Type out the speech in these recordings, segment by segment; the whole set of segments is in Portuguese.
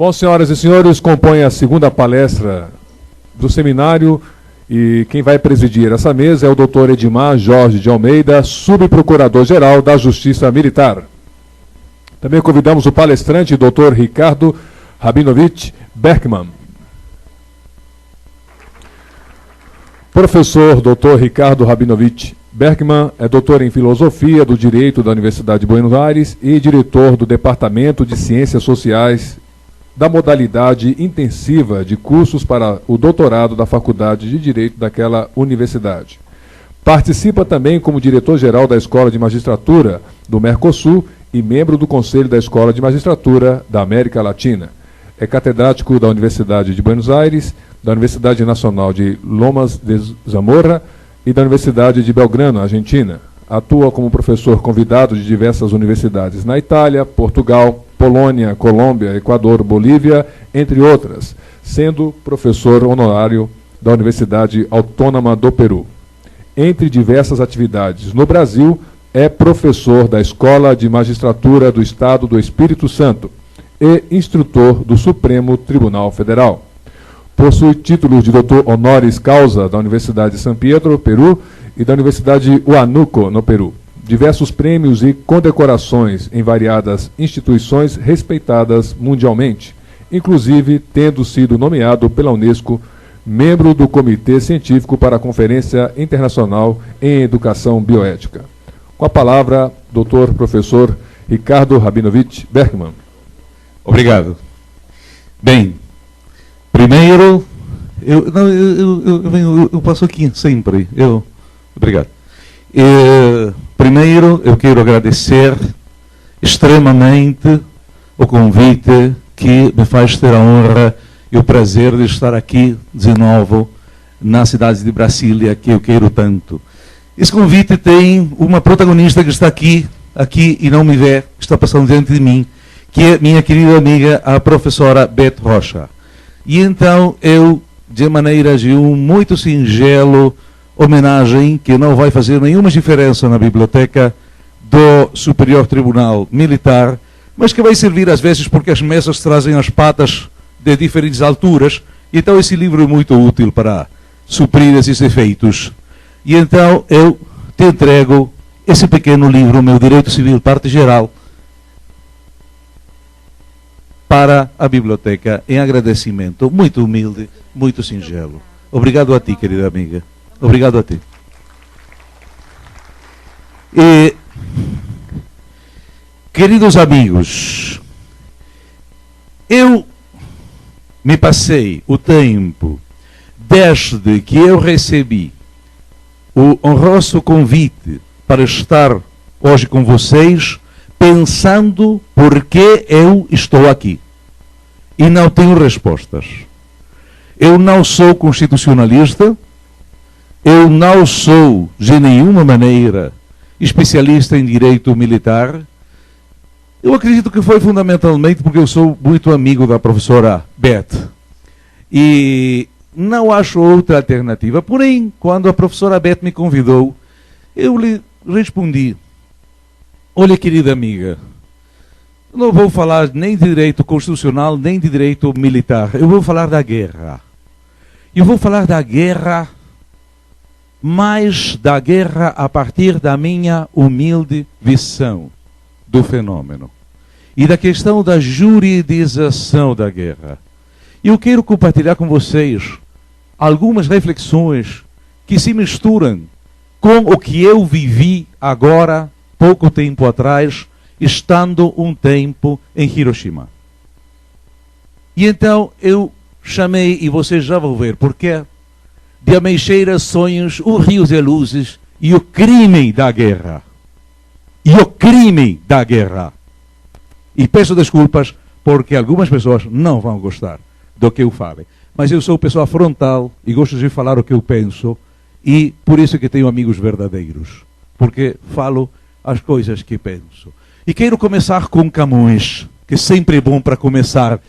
Bom, senhoras e senhores, compõe a segunda palestra do seminário e quem vai presidir essa mesa é o Dr. Edmar Jorge de Almeida, subprocurador-geral da Justiça Militar. Também convidamos o palestrante, Dr. Ricardo Rabinovich Berkman. Professor Dr. Ricardo Rabinovich Berkman é doutor em Filosofia do Direito da Universidade de Buenos Aires e diretor do Departamento de Ciências Sociais da modalidade intensiva de cursos para o doutorado da Faculdade de Direito daquela universidade. Participa também como diretor-geral da Escola de Magistratura do Mercosul e membro do Conselho da Escola de Magistratura da América Latina. É catedrático da Universidade de Buenos Aires, da Universidade Nacional de Lomas de Zamora e da Universidade de Belgrano, Argentina. Atua como professor convidado de diversas universidades na Itália, Portugal, Polônia, Colômbia, Equador, Bolívia, entre outras, sendo professor honorário da Universidade Autônoma do Peru. Entre diversas atividades no Brasil, é professor da Escola de Magistratura do Estado do Espírito Santo e instrutor do Supremo Tribunal Federal. Possui títulos de doutor honoris causa da Universidade de São Pedro, Peru, e da Universidade Huánuco, no Peru. Diversos prêmios e condecorações em variadas instituições respeitadas mundialmente, inclusive tendo sido nomeado pela Unesco membro do Comitê Científico para a Conferência Internacional em Educação Bioética. Com a palavra, doutor professor Ricardo Rabinovich Berkman. Obrigado. Bem, primeiro, eu passo aqui sempre. Obrigado. Primeiro, eu quero agradecer extremamente o convite que me faz ter a honra e o prazer de estar aqui de novo na cidade de Brasília, que eu quero tanto. Esse convite tem uma protagonista que está aqui e não me vê, que está passando diante de mim, que é minha querida amiga, a professora Beth Rocha. E então eu, de maneira de um muito singelo homenagem, que não vai fazer nenhuma diferença na biblioteca do Superior Tribunal Militar, mas que vai servir às vezes porque as mesas trazem as patas de diferentes alturas, e então esse livro é muito útil para suprir esses efeitos. E então eu te entrego esse pequeno livro, Meu Direito Civil, Parte Geral, para a biblioteca, em agradecimento muito humilde, muito singelo. Obrigado a ti, querida amiga. Obrigado a ti. E, queridos amigos, eu me passei o tempo, desde que eu recebi o honroso convite para estar hoje com vocês, pensando por que eu estou aqui. E não tenho respostas. Eu não sou constitucionalista, eu não sou, de nenhuma maneira, especialista em direito militar. Eu acredito que foi fundamentalmente porque eu sou muito amigo da professora Beth. E não acho outra alternativa. Porém, quando a professora Beth me convidou, eu lhe respondi: olha, querida amiga, não vou falar nem de direito constitucional, nem de direito militar. Eu vou falar da guerra. Eu vou falar da guerra, mas da guerra a partir da minha humilde visão do fenômeno e da questão da juridização da guerra. Eu quero compartilhar com vocês algumas reflexões que se misturam com o que eu vivi agora, pouco tempo atrás, estando um tempo em Hiroshima. E então eu chamei, e vocês já vão ver porquê, de Ameixeiras, Sonhos, o Rio de Luzes e o crime da guerra. E o crime da guerra. E peço desculpas porque algumas pessoas não vão gostar do que eu fale. Mas eu sou pessoa frontal e gosto de falar o que eu penso, e por isso que tenho amigos verdadeiros. Porque falo as coisas que penso. E quero começar com Camões, que sempre é bom para começar.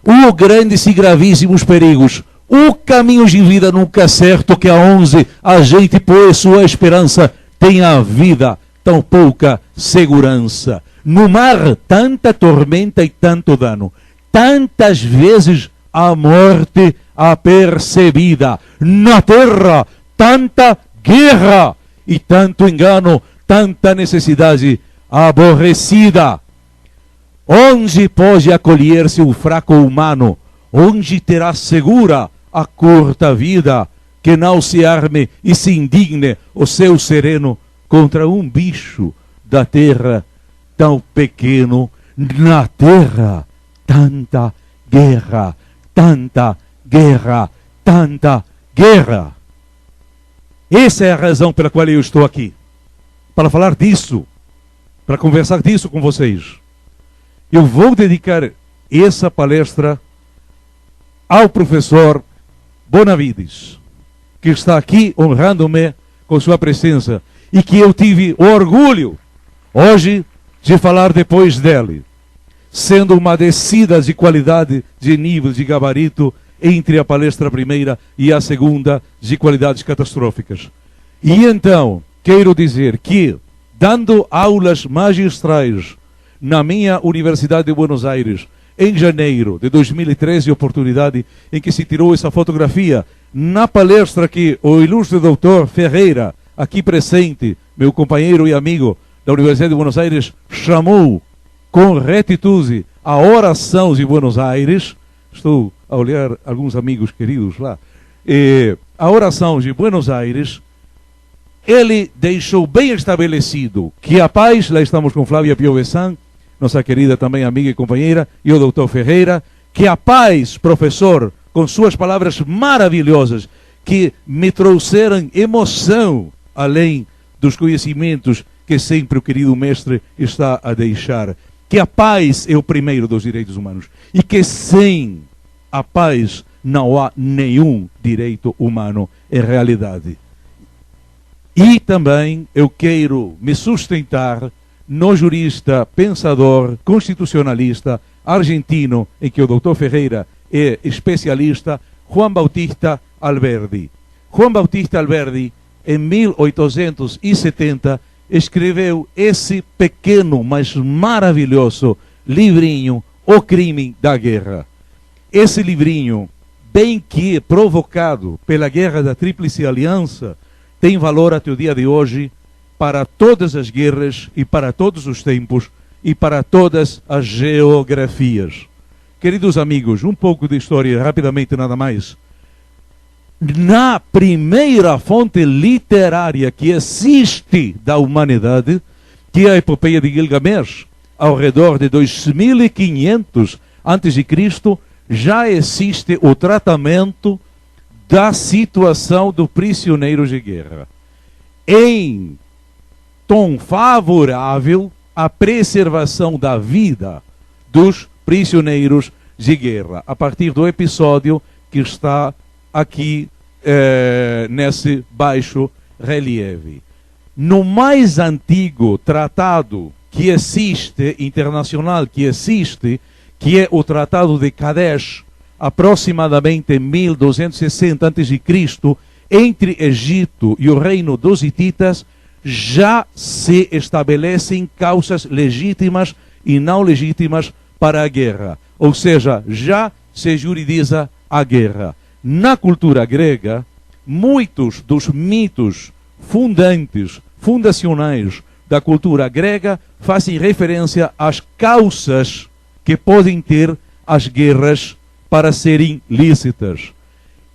O grandes e gravíssimos perigos. O caminho de vida nunca é certo, que aonde a gente põe sua esperança tem a vida tão pouca segurança. No mar, tanta tormenta e tanto dano. tantas vezes a morte apercebida. Na terra, tanta guerra e tanto engano, tanta necessidade aborrecida. Onde pode acolher-se o fraco humano? Onde terá segura a curta vida? Que não se arme e se indigne o seu sereno contra um bicho da terra tão pequeno. Na terra, tanta guerra, tanta guerra, tanta guerra. Essa é a razão pela qual eu estou aqui. Para falar disso, para conversar disso com vocês. Eu vou dedicar essa palestra ao professor Bonavides, que está aqui honrando-me com sua presença e que eu tive o orgulho hoje de falar depois dele, sendo uma descida de qualidade, de nível, de gabarito entre a palestra primeira e a segunda, de qualidades catastróficas. E então, quero dizer que, dando aulas magistrais na minha Universidade de Buenos Aires, em janeiro de 2013, oportunidade em que se tirou essa fotografia, na palestra que o ilustre doutor Ferreira, aqui presente, meu companheiro e amigo da Universidade de Buenos Aires, chamou com retitude a oração de Buenos Aires. Estou a olhar alguns amigos queridos lá. A oração de Buenos Aires, ele deixou bem estabelecido que a paz, lá estamos com Flávia Piovessan, nossa querida também amiga e companheira, e o doutor Ferreira, que a paz, professor, com suas palavras maravilhosas, que me trouxeram emoção, além dos conhecimentos que sempre o querido mestre está a deixar, que a paz é o primeiro dos direitos humanos, e que sem a paz não há nenhum direito humano em realidade. E também eu quero me sustentar no jurista, pensador, constitucionalista argentino, em que o doutor Ferreira é especialista, Juan Bautista Alberdi. Juan Bautista Alberdi, em 1870, escreveu esse pequeno, mas maravilhoso livrinho, O Crime da Guerra. Esse livrinho, bem que provocado pela Guerra da Tríplice Aliança, tem valor até o dia de hoje para todas as guerras e para todos os tempos e para todas as geografias. Queridos amigos, um pouco de história, rapidamente, nada mais. Na primeira fonte literária que existe da humanidade, que é a epopeia de Gilgamesh, ao redor de 2500 a.C., já existe o tratamento da situação do prisioneiro de guerra. Em tom favorável à preservação da vida dos prisioneiros de guerra, a partir do episódio que está aqui nesse baixo relieve. No mais antigo tratado que existe, internacional que existe, que é o Tratado de Kadesh, aproximadamente em 1260 a.C., entre Egito e o reino dos hititas, já se estabelecem causas legítimas e não legítimas para a guerra. Ou seja, já se juridiza a guerra. Na cultura grega, muitos dos mitos fundacionais da cultura grega fazem referência às causas que podem ter as guerras para serem lícitas.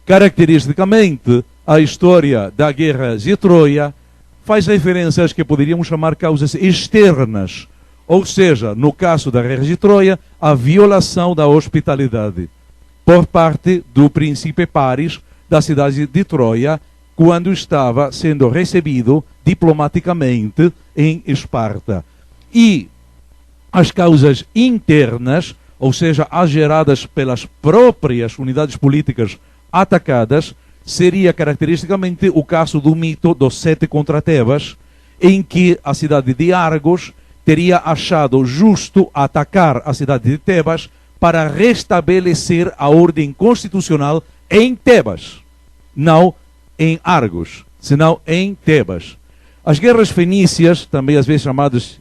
Caracteristicamente, a história da guerra de Troia faz referências que poderíamos chamar causas externas, ou seja, no caso da guerra de Troia, a violação da hospitalidade por parte do príncipe Paris da cidade de Troia, quando estava sendo recebido diplomaticamente em Esparta. E as causas internas, ou seja, as geradas pelas próprias unidades políticas atacadas, seria caracteristicamente o caso do mito dos 7 contra Tebas, em que a cidade de Argos teria achado justo atacar a cidade de Tebas para restabelecer a ordem constitucional em Tebas, não em Argos, senão em Tebas. As guerras fenícias, também às vezes chamadas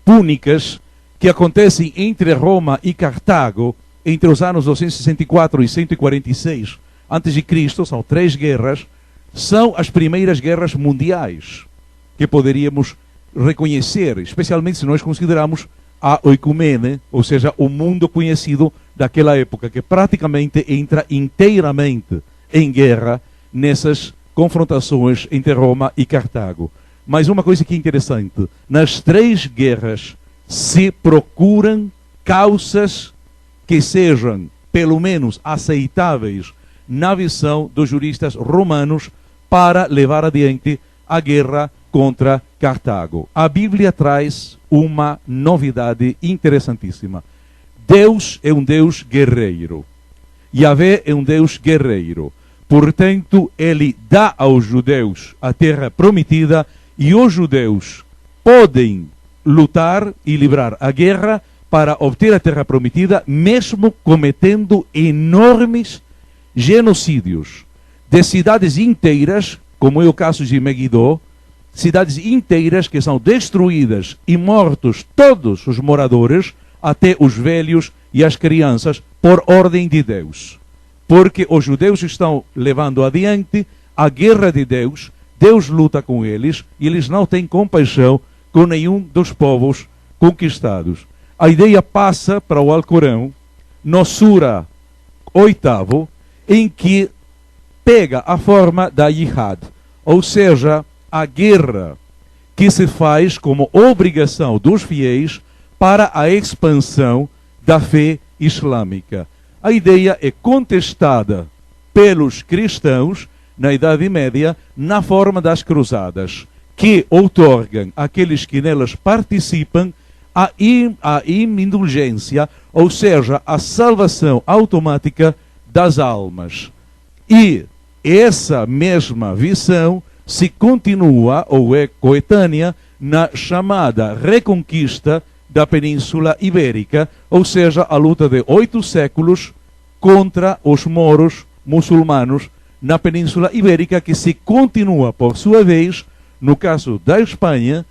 púnicas, que acontecem entre Roma e Cartago, entre os anos 264 e 146 a.C., são 3 guerras, são as primeiras guerras mundiais que poderíamos reconhecer, especialmente se nós considerarmos a oicumene, ou seja, o mundo conhecido daquela época, que praticamente entra inteiramente em guerra nessas confrontações entre Roma e Cartago. Mas uma coisa que é interessante, nas 3 guerras se procuram causas que sejam, pelo menos, aceitáveis na visão dos juristas romanos para levar adiante a guerra contra Cartago. A Bíblia traz uma novidade interessantíssima. Deus é um Deus guerreiro. Yahvé é um Deus guerreiro. Portanto, ele dá aos judeus a terra prometida e os judeus podem lutar e livrar a guerra para obter a terra prometida, mesmo cometendo enormes genocídios de cidades inteiras, como é o caso de Megiddo, cidades inteiras que são destruídas e mortos todos os moradores, até os velhos e as crianças, por ordem de Deus. Porque os judeus estão levando adiante a guerra de Deus, Deus luta com eles e eles não têm compaixão com nenhum dos povos conquistados. A ideia passa para o Alcorão, no Sura 8, em que pega a forma da jihad, ou seja, a guerra que se faz como obrigação dos fiéis para a expansão da fé islâmica. A ideia é contestada pelos cristãos na Idade Média na forma das cruzadas, que outorgam àqueles que nelas participam a indulgência, ou seja, a salvação automática das almas. E essa mesma visão se continua ou é coetânea na chamada reconquista da Península Ibérica, ou seja, a luta de 8 séculos contra os moros muçulmanos na Península Ibérica, que se continua, por sua vez, no caso da Espanha,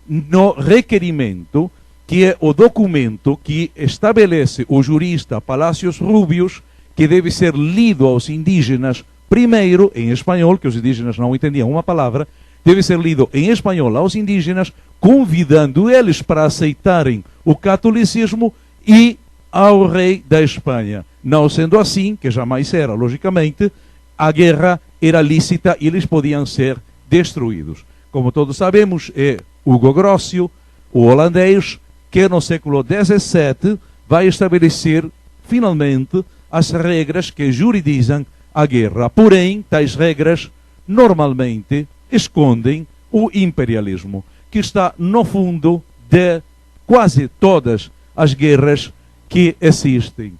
no requerimento, que é o documento que estabelece o jurista Palacios Rubius, que deve ser lido aos indígenas, primeiro em espanhol, que os indígenas não entendiam uma palavra, deve ser lido em espanhol aos indígenas, convidando eles para aceitarem o catolicismo e ao rei da Espanha. Não sendo assim, que jamais era, logicamente, a guerra era lícita e eles podiam ser destruídos. Como todos sabemos, é Hugo Grocio, o holandês, que no século XVII vai estabelecer, finalmente, as regras que juridizam a guerra. Porém, tais regras, normalmente, escondem o imperialismo, que está no fundo de quase todas as guerras que existem.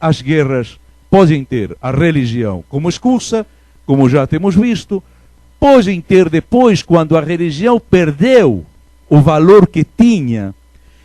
As guerras podem ter a religião como excusa, como já temos visto, podem ter depois, quando a religião perdeu o valor que tinha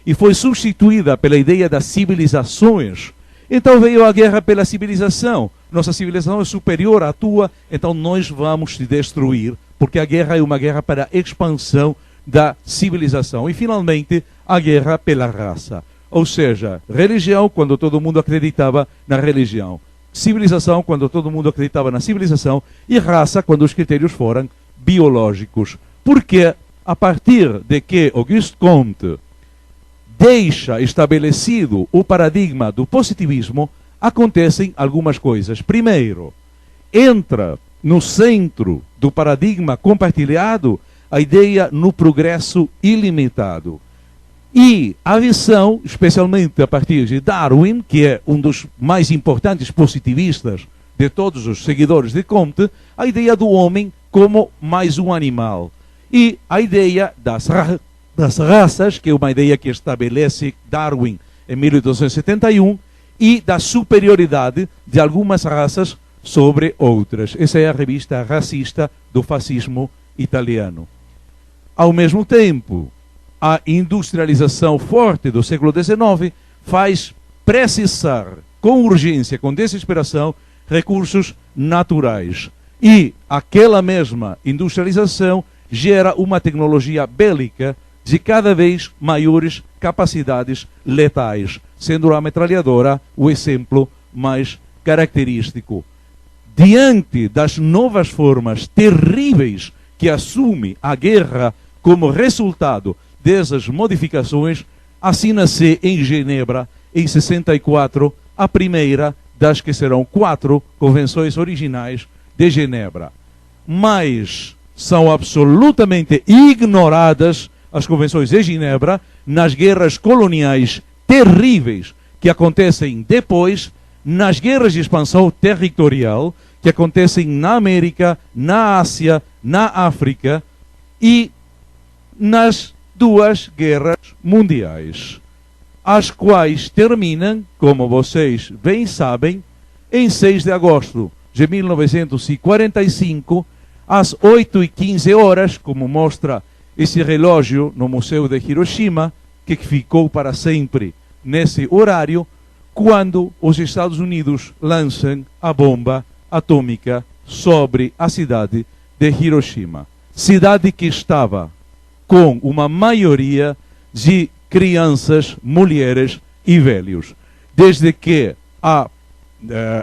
e foi substituída pela ideia das civilizações, então veio a guerra pela civilização. Nossa civilização é superior à tua, então nós vamos te destruir, porque a guerra é uma guerra para a expansão da civilização. E finalmente, a guerra pela raça. Ou seja, religião quando todo mundo acreditava na religião. Civilização quando todo mundo acreditava na civilização. E raça quando os critérios foram biológicos. Porque a partir de que Auguste Comte deixa estabelecido o paradigma do positivismo, acontecem algumas coisas. Primeiro, entra no centro do paradigma compartilhado a ideia no progresso ilimitado. E a visão, especialmente a partir de Darwin, que é um dos mais importantes positivistas de todos os seguidores de Comte, a ideia do homem como mais um animal. E a ideia das raças, que é uma ideia que estabelece Darwin em 1871, e da superioridade de algumas raças sobre outras. Essa é a revista racista do fascismo italiano. Ao mesmo tempo, a industrialização forte do século XIX faz precisar, com urgência, com desesperação, recursos naturais. E aquela mesma industrialização gera uma tecnologia bélica de cada vez maiores capacidades letais, sendo a metralhadora o exemplo mais característico. Diante das novas formas terríveis que assume a guerra como resultado dessas modificações, assina-se em Genebra, em 64, a primeira das que serão 4 convenções originais de Genebra. Mas são absolutamente ignoradas as convenções de Genebra nas guerras coloniais terríveis que acontecem depois, nas guerras de expansão territorial que acontecem na América, na Ásia, na África e nas 2 guerras mundiais, as quais terminam, como vocês bem sabem, em 6 de agosto de 1945, às 8h15, como mostra esse relógio no Museu de Hiroshima, que ficou para sempre nesse horário, quando os Estados Unidos lançam a bomba atômica sobre a cidade de Hiroshima. Cidade que estava com uma maioria de crianças, mulheres e velhos. Desde que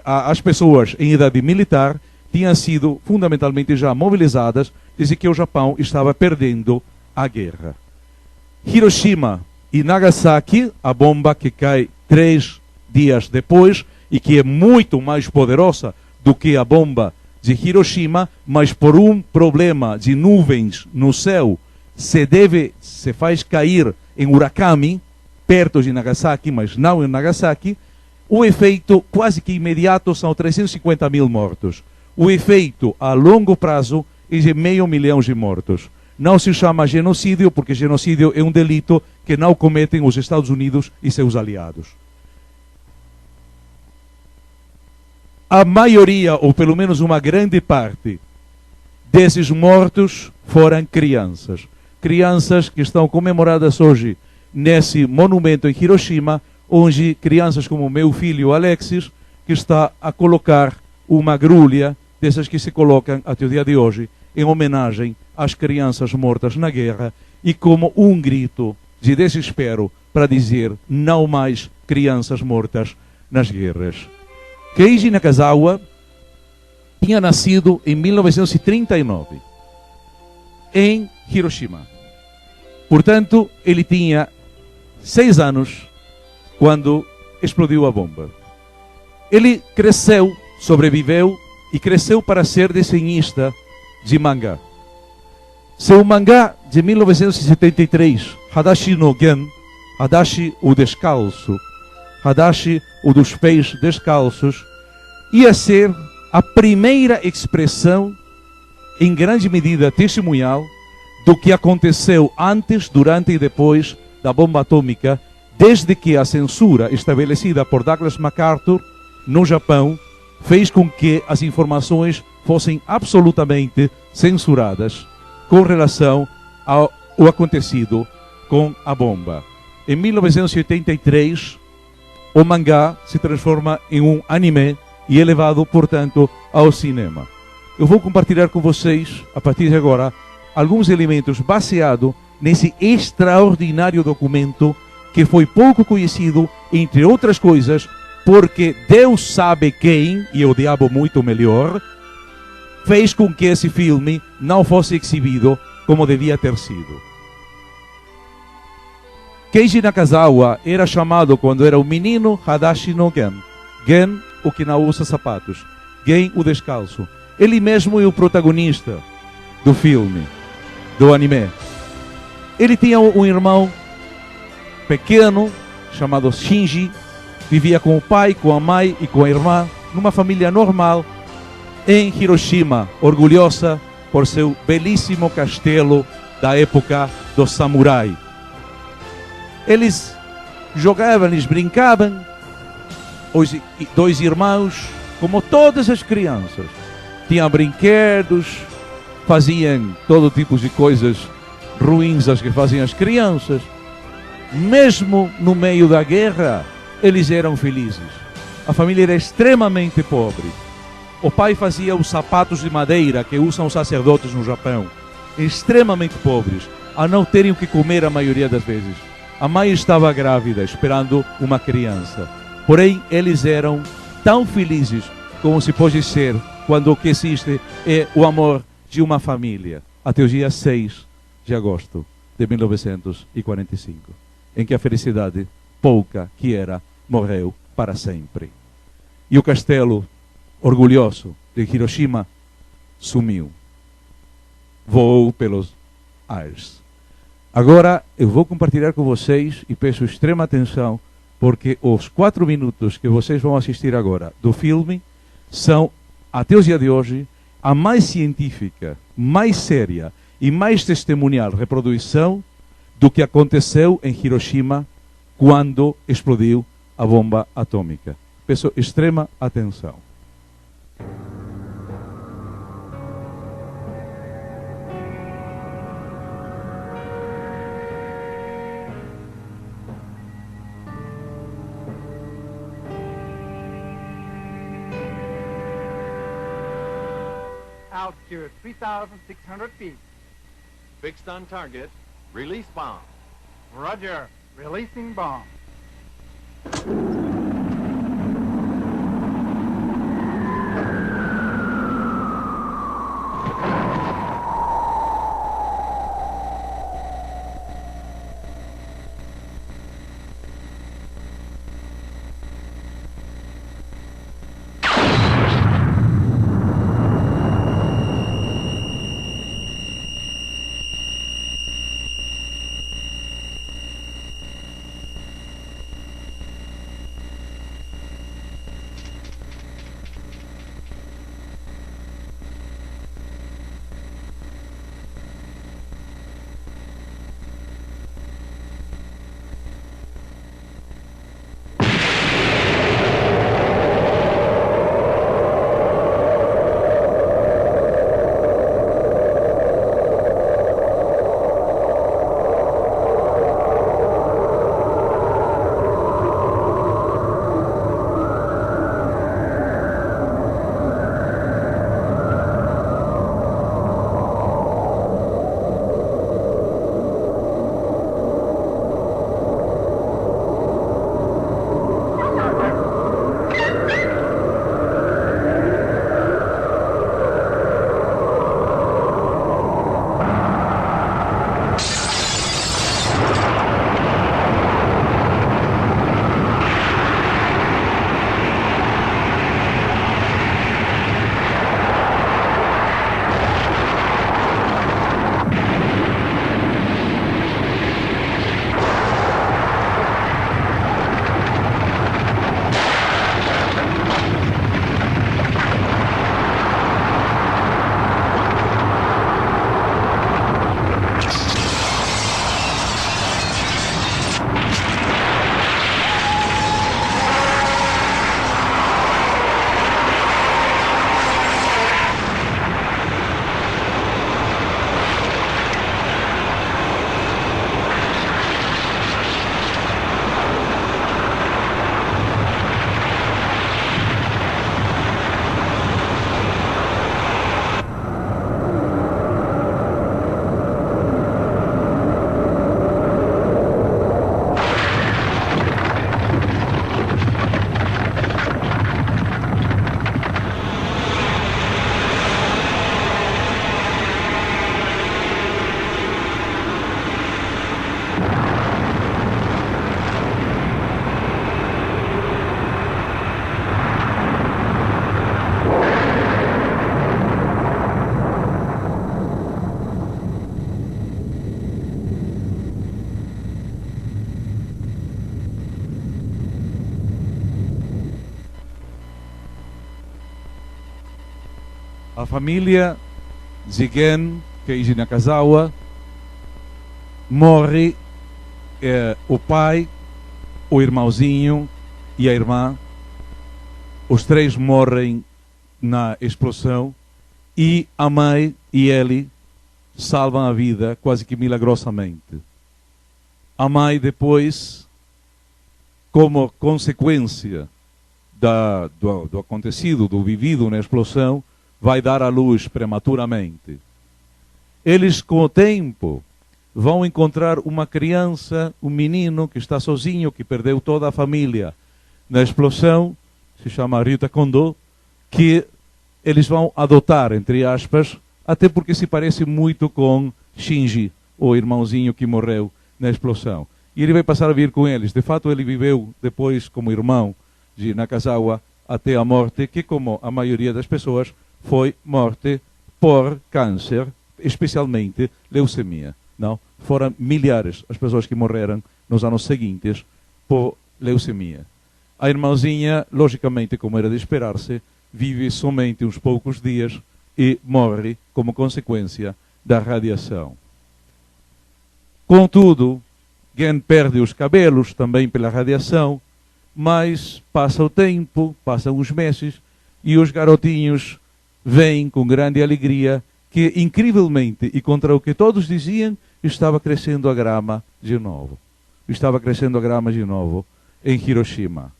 as pessoas em idade militar tinham sido fundamentalmente já mobilizadas, desde que o Japão estava perdendo a guerra. Hiroshima e Nagasaki, a bomba que cai 3 dias depois e que é muito mais poderosa do que a bomba de Hiroshima, mas por um problema de nuvens no céu, se faz cair em Urakami, perto de Nagasaki, mas não em Nagasaki. O efeito quase que imediato são 350 mil mortos. O efeito a longo prazo é de 500 mil de mortos. Não se chama genocídio, porque genocídio é um delito que não cometem os Estados Unidos e seus aliados. A maioria, ou pelo menos uma grande parte, desses mortos foram crianças. Crianças que estão comemoradas hoje nesse monumento em Hiroshima, onde crianças como meu filho Alexis, que está a colocar uma grulha dessas que se colocam até o dia de hoje, em homenagem às crianças mortas na guerra, e como um grito de desespero para dizer não mais crianças mortas nas guerras. Keiji Nakazawa tinha nascido em 1939, em Hiroshima. Portanto, ele tinha 6 anos quando explodiu a bomba. Ele cresceu, sobreviveu e cresceu para ser desenhista de mangá. Seu mangá de 1973, Hadashi no Gen, Hadashi o Descalço, Hadashi o dos pés descalços, ia ser a primeira expressão, em grande medida testemunhal, do que aconteceu antes, durante e depois da bomba atômica, desde que a censura estabelecida por Douglas MacArthur no Japão fez com que as informações fossem absolutamente censuradas com relação ao acontecido com a bomba. Em 1983, o mangá se transforma em um anime e é levado, portanto, ao cinema. Eu vou compartilhar com vocês, a partir de agora, alguns elementos baseados nesse extraordinário documento que foi pouco conhecido, entre outras coisas, porque Deus sabe quem, e o diabo muito melhor, fez com que esse filme não fosse exibido como devia ter sido. Keiji Nakazawa era chamado, quando era um menino, Hadashi no Gen. Gen, o que não usa sapatos. Gen, o descalço. Ele mesmo é o protagonista do filme, do anime. Ele tinha um irmão pequeno, chamado Shinji. Vivia com o pai, com a mãe e com a irmã, numa família normal, em Hiroshima, orgulhosa por seu belíssimo castelo da época do samurai. Eles jogavam, eles brincavam, os 2 irmãos, como todas as crianças. Tinham brinquedos, faziam todo tipo de coisas ruins as que fazem as crianças. Mesmo no meio da guerra, eles eram felizes. A família era extremamente pobre. O pai fazia os sapatos de madeira que usam os sacerdotes no Japão. Extremamente pobres. a não terem o que comer a maioria das vezes. A mãe estava grávida, esperando uma criança. Porém, eles eram tão felizes como se pode ser quando o que existe é o amor de uma família. Até o dia 6 de agosto de 1945, em que a felicidade pouca que era morreu para sempre. E o castelo orgulhoso de Hiroshima sumiu. Voou pelos ares. Agora eu vou compartilhar com vocês e peço extrema atenção, porque os 4 minutos que vocês vão assistir agora do filme são, até o dia de hoje, a mais científica, mais séria e mais testemunhal reprodução do que aconteceu em Hiroshima quando explodiu a bomba atômica. Peço extrema atenção. Altitude 3,600 feet. Fixed on target. Release bomb. Roger. Releasing bomb. A família Zigen Keiji Nakazawa morre, o pai, o irmãozinho e a irmã. Os 3 morrem na explosão e a mãe e ele salvam a vida quase que milagrosamente. A mãe depois, como consequência do acontecido, do vivido na explosão, vai dar à luz prematuramente. Eles, com o tempo, vão encontrar uma criança, um menino que está sozinho, que perdeu toda a família na explosão, se chama Ryuta Kondo, que eles vão adotar, entre aspas, até porque se parece muito com Shinji, o irmãozinho que morreu na explosão. E ele vai passar a vir com eles. De fato, ele viveu depois como irmão de Nakazawa até a morte, que, como a maioria das pessoas, foi morte por câncer, especialmente leucemia. Não? Foram milhares as pessoas que morreram nos anos seguintes por leucemia. A irmãzinha, logicamente, como era de esperar-se, vive somente uns poucos dias e morre como consequência da radiação. Contudo, Gen perde os cabelos também pela radiação, mas passa o tempo, passam os meses, e os garotinhos veem com grande alegria que, incrivelmente, e contra o que todos diziam, estava crescendo a grama de novo. Estava crescendo a grama de novo em Hiroshima.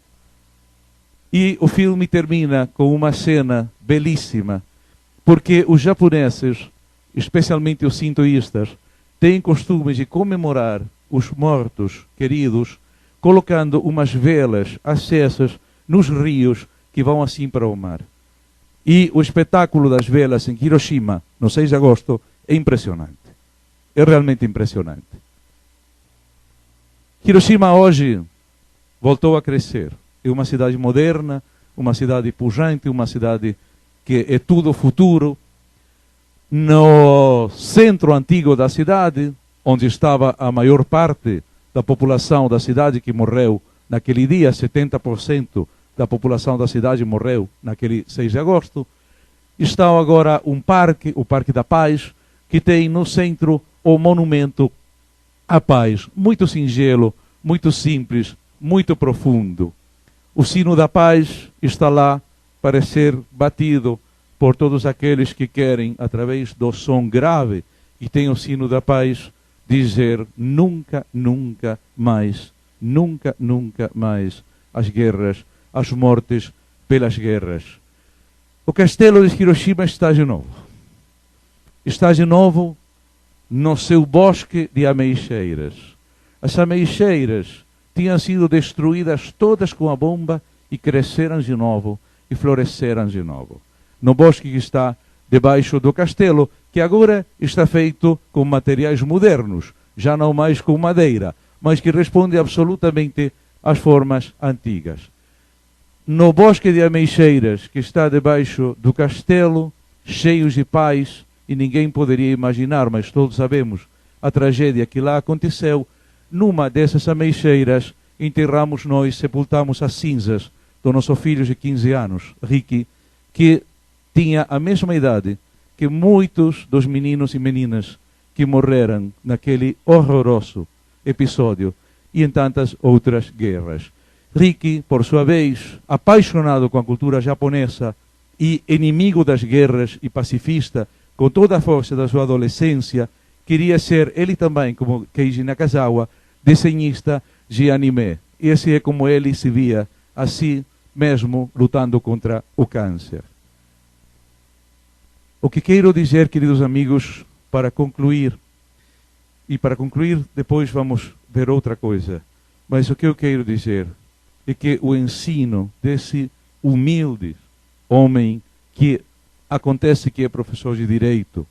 E o filme termina com uma cena belíssima, porque os japoneses, especialmente os sintoístas, têm costume de comemorar os mortos queridos, colocando umas velas acesas nos rios que vão assim para o mar. E o espetáculo das velas em Hiroshima, no 6 de agosto, é impressionante. É realmente impressionante. Hiroshima hoje voltou a crescer. É uma cidade moderna, uma cidade pujante, uma cidade que é tudo futuro. No centro antigo da cidade, onde estava a maior parte da população da cidade que morreu naquele dia, 70% da população da cidade morreu naquele 6 de agosto, está agora um parque, o Parque da Paz, que tem no centro o monumento à paz, muito singelo, muito simples, muito profundo. O sino da paz está lá para ser batido por todos aqueles que querem, através do som grave que tem o sino da paz, dizer nunca, nunca mais as guerras, as mortes pelas guerras. O castelo de Hiroshima está de novo. Está de novo no seu bosque de ameixeiras. As ameixeiras tinham sido destruídas todas com a bomba e cresceram de novo e floresceram de novo. No bosque que está debaixo do castelo, que agora está feito com materiais modernos, já não mais com madeira, mas que responde absolutamente às formas antigas. No bosque de ameixeiras, que está debaixo do castelo, cheios de paz, e ninguém poderia imaginar, mas todos sabemos a tragédia que lá aconteceu, numa dessas ameixeiras enterramos nós, sepultamos as cinzas do nosso filho de 15 anos, Ricky, que tinha a mesma idade que muitos dos meninos e meninas que morreram naquele horroroso episódio e em tantas outras guerras. Ricky, por sua vez, apaixonado com a cultura japonesa e inimigo das guerras e pacifista, com toda a força da sua adolescência, queria ser, ele também, como Keiji Nakazawa, desenhista de anime. Esse é como ele se via, assim mesmo, lutando contra o câncer. O que quero dizer, queridos amigos, para concluir, e para concluir depois vamos ver outra coisa, mas o que eu quero dizer é que o ensino desse humilde homem que acontece que é professor de direito,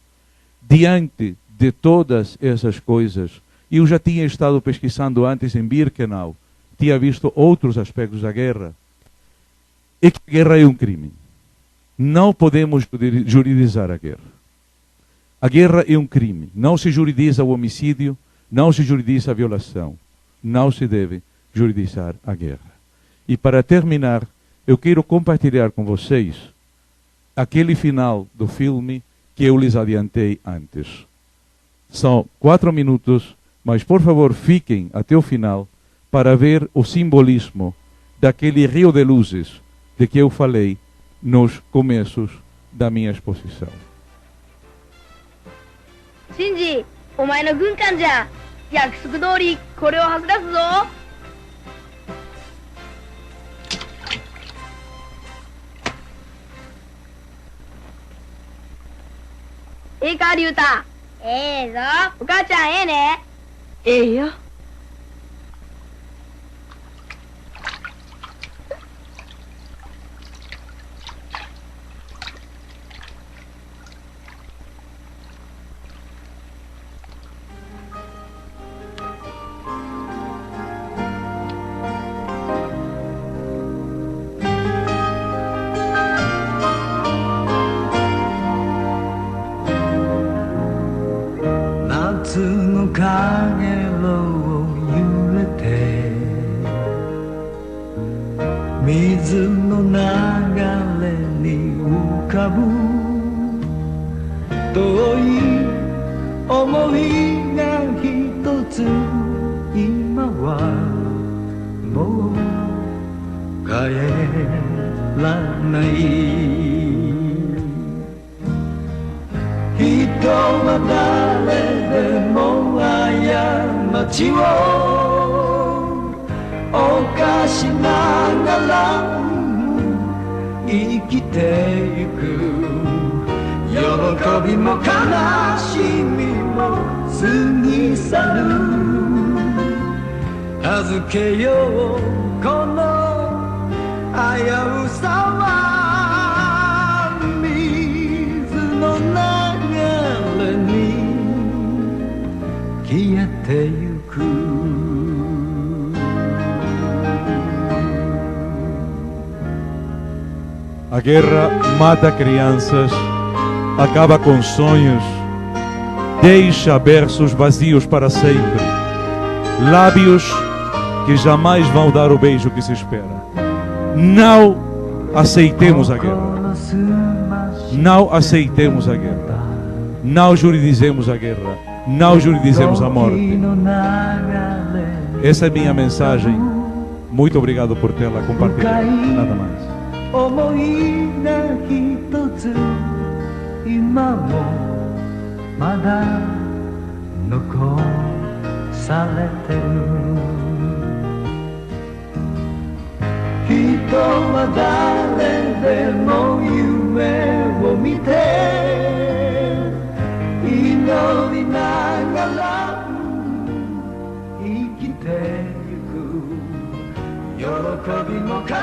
diante de todas essas coisas, e eu já tinha estado pesquisando antes em Birkenau, tinha visto outros aspectos da guerra, é que a guerra é um crime. Não podemos juridizar a guerra. A guerra é um crime. Não se juridiza o homicídio, não se juridiza a violação. Não se deve juridizar a guerra. E para terminar, eu quero compartilhar com vocês aquele final do filme que eu lhes adiantei antes. São 4 minutos, mas por favor fiquem até o final para ver o simbolismo daquele rio de luzes de que eu falei nos começos da minha exposição. Shinji, お前の軍艦じゃ。約束通りこれを外らすぞ。ええか、龍太。ええぞ。お母ちゃんええね。ええよ。夏のかげろう揺れて水の流れに浮かぶ遠い思いが一つ今はもう帰らない人は誰でも過ちを犯しながら生きてゆく喜びも悲しみも過ぎ去る預けようこの危うさは水の流れに消えてゆくA guerra mata crianças, acaba com sonhos, deixa berços vazios para sempre, lábios que jamais vão dar o beijo que se espera. Não aceitemos a guerra. Não aceitemos a guerra. Não juridizemos a guerra. Não juridizemos a morte. Essa é minha mensagem. Muito obrigado por tê-la compartilhado. Nada mais. 思いが一つ今もまだ残されてる人は誰でも夢を見て祈りながら生きてゆく喜びも悲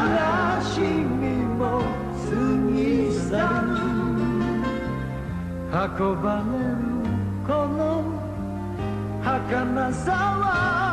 しみも過ぎ去る運ばれるこの儚さは